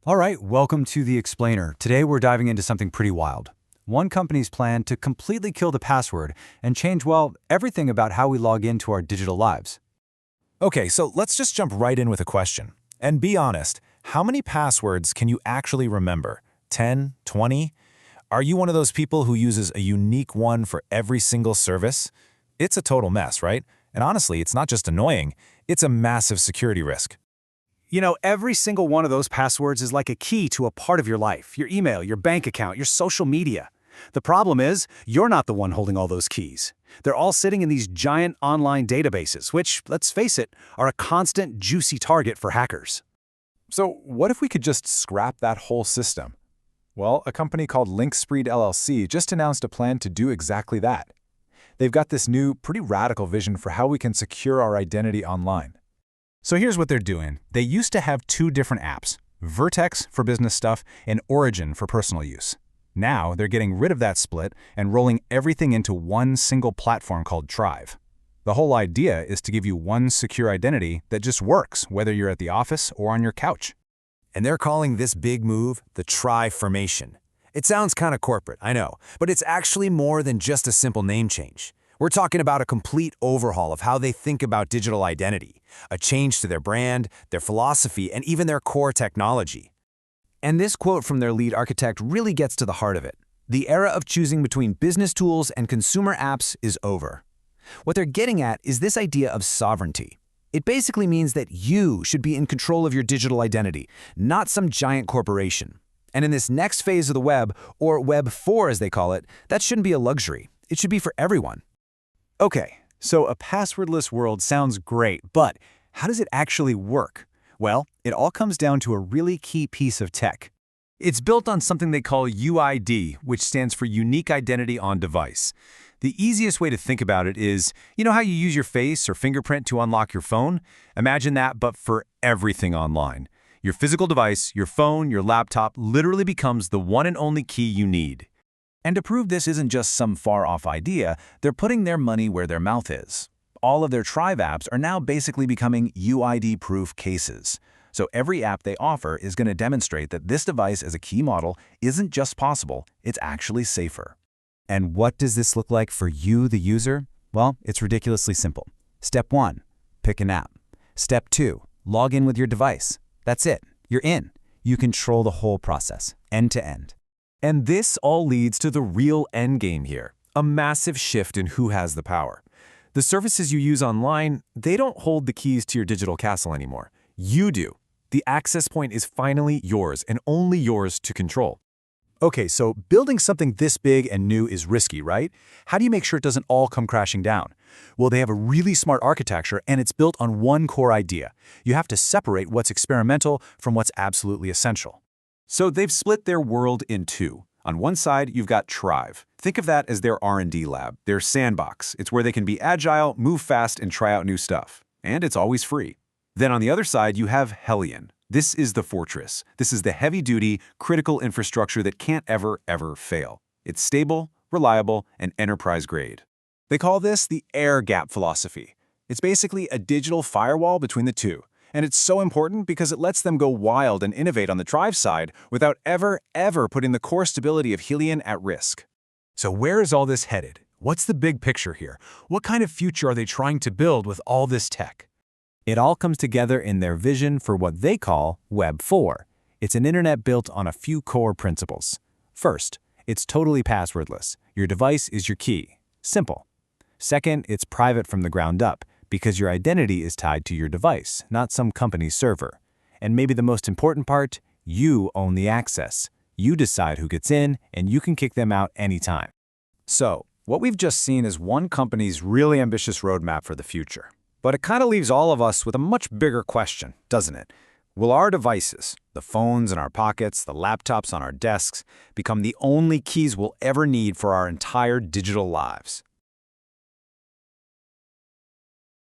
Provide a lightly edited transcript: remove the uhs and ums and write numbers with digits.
All right, welcome to The Explainer. Today we're diving into something pretty wild. One company's plan to completely kill the password and change, well, everything about how we log into our digital lives. Okay, so let's just jump right in with a question. And be honest, how many passwords can you actually remember? 10? 20? Are you one of those people who uses a unique one for every single service? It's a total mess, right? And honestly, it's not just annoying, it's a massive security risk. You know, every single one of those passwords is like a key to a part of your life, your email, your bank account, your social media. The problem is, you're not the one holding all those keys. They're all sitting in these giant online databases, which, let's face it, are a constant, juicy target for hackers. So what if we could just scrap that whole system? Well, a company called LINKSPREED LLC just announced a plan to do exactly that. They've got this new, pretty radical vision for how we can secure our identity online. So here's what they're doing. They used to have two different apps, Vertex for business stuff and Origin for personal use. Now they're getting rid of that split and rolling everything into one single platform called TRIVE. The whole idea is to give you one secure identity that just works, whether you're at the office or on your couch. And they're calling this big move the Triformation. It sounds kind of corporate, I know, but it's actually more than just a simple name change. We're talking about a complete overhaul of how they think about digital identity, a change to their brand, their philosophy, and even their core technology. And this quote from their lead architect really gets to the heart of it. The era of choosing between business tools and consumer apps is over. What they're getting at is this idea of sovereignty. It basically means that you should be in control of your digital identity, not some giant corporation. And in this next phase of the web, or Web 4 as they call it, that shouldn't be a luxury. It should be for everyone. Okay, so a passwordless world sounds great, but how does it actually work? Well, it all comes down to a really key piece of tech. It's built on something they call UID, which stands for Unique Identity on Device. The easiest way to think about it is, you know how you use your face or fingerprint to unlock your phone? Imagine that, but for everything online. Your physical device, your phone, your laptop, literally becomes the one and only key you need. And to prove this isn't just some far-off idea, they're putting their money where their mouth is. All of their TRIVE apps are now basically becoming UID-proof cases. So every app they offer is going to demonstrate that this device as a key model isn't just possible, it's actually safer. And what does this look like for you, the user? Well, it's ridiculously simple. Step 1, pick an app. Step 2, log in with your device. That's it. You're in. You control the whole process, end to end. And this all leads to the real end game here, a massive shift in who has the power. The services you use online, they don't hold the keys to your digital castle anymore. You do. The access point is finally yours and only yours to control. Okay, so building something this big and new is risky, right? How do you make sure it doesn't all come crashing down? Well, they have a really smart architecture, and it's built on one core idea. You have to separate what's experimental from what's absolutely essential. So they've split their world in two. On one side, you've got TRIVE. Think of that as their R&D lab, their sandbox. It's where they can be agile, move fast, and try out new stuff. And it's always free. Then on the other side, you have HELION. This is the fortress. This is the heavy-duty, critical infrastructure that can't ever fail. It's stable, reliable, and enterprise-grade. They call this the air gap philosophy. It's basically a digital firewall between the two. And it's so important because it lets them go wild and innovate on the TRIVE side without ever putting the core stability of HELION at risk. So where is all this headed? What's the big picture here? What kind of future are they trying to build with all this tech? It all comes together in their vision for what they call Web 4. It's an internet built on a few core principles. First, it's totally passwordless. Your device is your key. Simple. Second, it's private from the ground up, because your identity is tied to your device, not some company's server. And maybe the most important part, you own the access. You decide who gets in, and you can kick them out anytime. So, what we've just seen is one company's really ambitious roadmap for the future. But it kind of leaves all of us with a much bigger question, doesn't it? Will our devices, the phones in our pockets, the laptops on our desks, become the only keys we'll ever need for our entire digital lives?